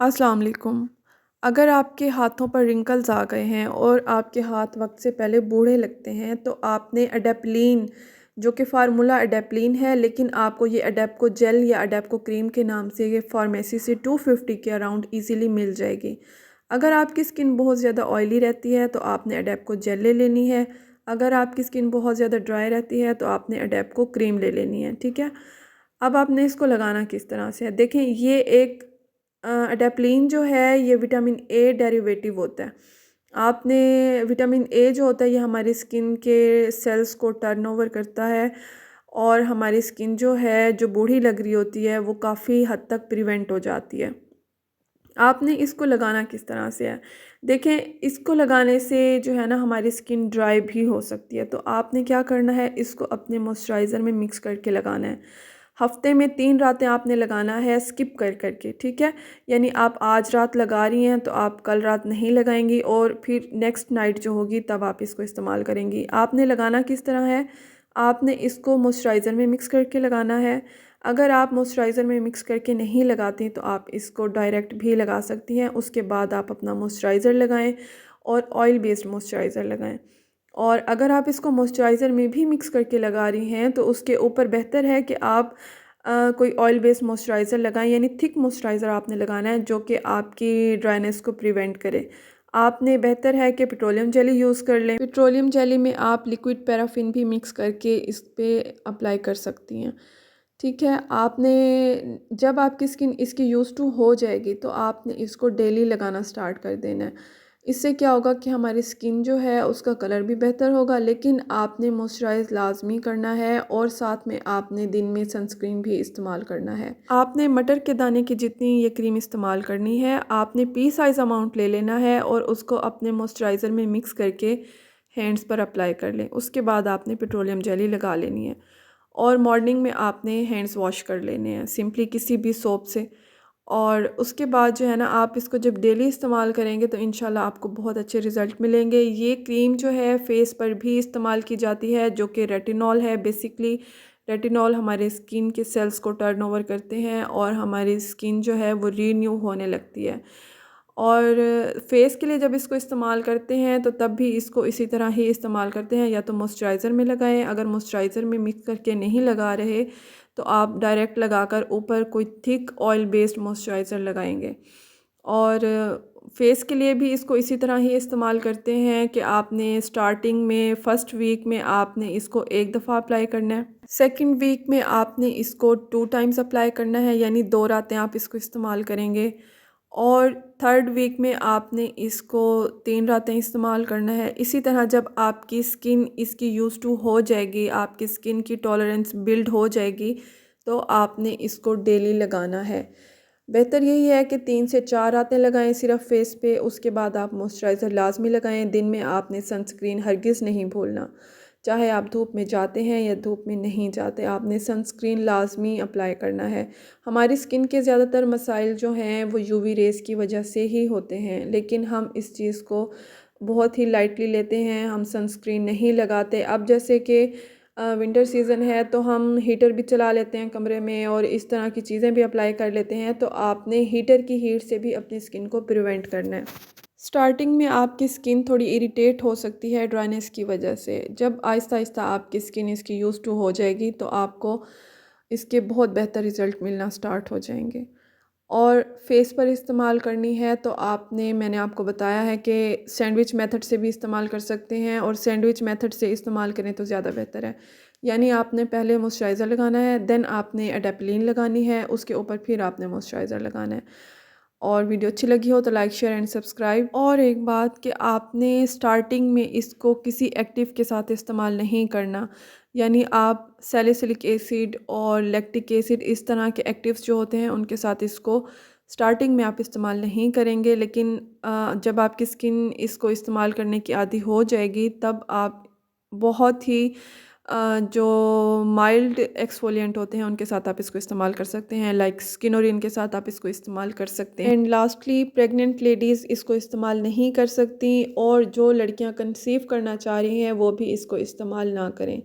अस्सलाम वालेकुम। अगर आपके हाथों पर रिंकल्स आ गए हैं और आपके हाथ वक्त से पहले बूढ़े लगते हैं तो आपने अडेप्लिन, जो कि फार्मूला अडेप्लिन है, लेकिन आपको ये अडेप्को जेल या अडेप्को क्रीम के नाम से ये फार्मेसी से 250 के अराउंड इजीली मिल जाएगी। अगर आपकी स्किन बहुत ज़्यादा ऑयली रहती है तो आपने अडेप्को जेल ले लेनी है। अगर आपकी स्किन बहुत ज़्यादा ड्राई रहती है तो आपने अडेप्को क्रीम ले लेनी है। ठीक है। अब आपने इसको लगाना किस तरह से है, देखें, ये एक अडेप्लिन जो है ये विटामिन ए डेरिवेटिव होता है। आपने विटामिन ए जो होता है ये हमारी स्किन के सेल्स को टर्नओवर करता है और हमारी स्किन जो है जो बूढ़ी लग रही होती है वो काफ़ी हद तक प्रिवेंट हो जाती है। आपने इसको लगाना किस तरह से है, देखें, इसको लगाने से जो है ना हमारी स्किन ड्राई भी हो सकती है। तो आपने क्या करना है, इसको अपने मॉइस्चराइज़र में मिक्स करके लगाना है। हफ्ते में 3 रातें आपने लगाना है स्किप कर करके। ठीक है। यानी आप आज रात लगा रही हैं तो आप कल रात नहीं लगाएंगी और फिर नेक्स्ट नाइट जो होगी तब आप इसको इस्तेमाल करेंगी। आपने लगाना किस तरह है, आपने इसको मॉइस्चराइज़र में मिक्स करके लगाना है। अगर आप मॉइस्चराइज़र में मिक्स करके नहीं लगाती तो आप इसको डायरेक्ट भी लगा सकती हैं। उसके बाद आप अपना मॉइस्चराइज़र लगाएं और ऑयल बेस्ड मॉइस्चराइज़र लगाएं। और अगर आप इसको मॉइस्चराइज़र में भी मिक्स करके लगा रही हैं तो उसके ऊपर बेहतर है कि आप कोई ऑयल बेस्ड मॉइस्चराइज़र लगाएं, यानी थिक मॉइस्चराइज़र आपने लगाना है जो कि आपकी ड्राइनेस को प्रिवेंट करे। आपने बेहतर है कि पेट्रोलियम जेली यूज़ कर लें। पेट्रोलियम जेली में आप लिक्विड पैराफिन भी मिक्स करके इस पे अप्लाई कर सकती हैं। ठीक है। आपने जब आपकी स्किन इसकी यूज़ टू हो जाएगी तो आपने इसको डेली लगाना स्टार्ट कर देना है। इससे क्या होगा कि हमारी स्किन जो है उसका कलर भी बेहतर होगा, लेकिन आपने मॉइस्चराइज़ लाजमी करना है और साथ में आपने दिन में सनस्क्रीन भी इस्तेमाल करना है। आपने मटर के दाने की जितनी ये क्रीम इस्तेमाल करनी है, आपने पी साइज़ अमाउंट ले लेना है और उसको अपने मॉइस्चराइज़र में मिक्स करके हैंड्स पर अप्लाई कर लें। उसके बाद आपने पेट्रोलियम जेली लगा लेनी है और मॉर्निंग में आपने हैंड्स वॉश कर लेने हैं सिंपली किसी भी सोप से। और उसके बाद जो है ना आप इसको जब डेली इस्तेमाल करेंगे तो इंशाल्लाह आपको बहुत अच्छे रिज़ल्ट मिलेंगे। ये क्रीम जो है फेस पर भी इस्तेमाल की जाती है, जो कि रेटिनॉल है। बेसिकली रेटिनॉल हमारे स्किन के सेल्स को टर्नओवर करते हैं और हमारी स्किन जो है वो रीन्यू होने लगती है। और फेस के लिए जब इसको इस्तेमाल करते हैं तो तब भी इसको इसी तरह ही इस्तेमाल करते हैं, या तो मॉइस्चराइज़र में लगाएं। अगर मॉइस्चराइज़र में मिक्स करके नहीं लगा रहे तो आप डायरेक्ट लगाकर ऊपर कोई थिक ऑयल बेस्ड मॉइस्चराइज़र लगाएंगे। और फेस के लिए भी इसको इसी तरह ही इस्तेमाल करते हैं कि आपने स्टार्टिंग में फर्स्ट वीक में आपने इसको एक दफ़ा अप्लाई करना है। सेकंड वीक में आपने इसको 2 टाइम्स अप्लाई करना है, यानी 2 रातें आप इसको इस्तेमाल करेंगे। और थर्ड वीक में आपने इसको 3 रातें इस्तेमाल करना है। इसी तरह जब आपकी स्किन इसकी यूज़ टू हो जाएगी, आपकी स्किन की टॉलरेंस बिल्ड हो जाएगी, तो आपने इसको डेली लगाना है। बेहतर यही है कि 3 से 4 रातें लगाएं सिर्फ फेस पे। उसके बाद आप मॉइस्चराइज़र लाजमी लगाएं। दिन में आपने सनस्क्रीन हरगिज़ नहीं भूलना, चाहे आप धूप में जाते हैं या धूप में नहीं जाते, आपने सनस्क्रीन लाजमी अप्लाई करना है। हमारी स्किन के ज़्यादातर मसाइल जो हैं वो यूवी रेस की वजह से ही होते हैं, लेकिन हम इस चीज़ को बहुत ही लाइटली लेते हैं, हम सनस्क्रीन नहीं लगाते। अब जैसे कि विंटर सीज़न है तो हम हीटर भी चला लेते हैं कमरे में और इस तरह की चीज़ें भी अप्लाई कर लेते हैं, तो आपने हीटर की हीट से भी अपनी स्किन को प्रिवेंट करना है। स्टार्टिंग में आपकी स्किन थोड़ी इरिटेट हो सकती है ड्राइनेस की वजह से। जब आहिस्ता आहिस्ता आपकी स्किन इसकी यूज़ टू हो जाएगी तो आपको इसके बहुत बेहतर रिज़ल्ट मिलना स्टार्ट हो जाएंगे। और फेस पर इस्तेमाल करनी है तो आपने, मैंने आपको बताया है कि सैंडविच मेथड से भी इस्तेमाल कर सकते हैं, और सैंडविच मेथड से इस्तेमाल करें तो ज़्यादा बेहतर है। यानी आपने पहले मॉइस्चराइज़र लगाना है, देन आपने एडेप्लिन लगानी है, उसके ऊपर फिर आपने मॉइस्चराइज़र लगाना है। और वीडियो अच्छी लगी हो तो लाइक शेयर एंड सब्सक्राइब। और एक बात कि आपने स्टार्टिंग में इसको किसी एक्टिव के साथ इस्तेमाल नहीं करना, यानी आप सैलिसिलिक एसिड और लैक्टिक एसिड इस तरह के एक्टिव्स जो होते हैं उनके साथ इसको स्टार्टिंग में आप इस्तेमाल नहीं करेंगे। लेकिन जब आपकी स्किन इसको इस्तेमाल करने की आदी हो जाएगी तब आप बहुत ही जो माइल्ड एक्सफोलिएंट होते हैं उनके साथ आप इसको इस्तेमाल कर सकते हैं, लाइक स्किनोरिन के साथ आप इसको इस्तेमाल कर सकते हैं। एंड लास्टली, प्रेग्नेंट लेडीज़ इसको इस्तेमाल नहीं कर सकती, और जो लड़कियां कंसीव करना चाह रही हैं वो भी इसको इस्तेमाल ना करें।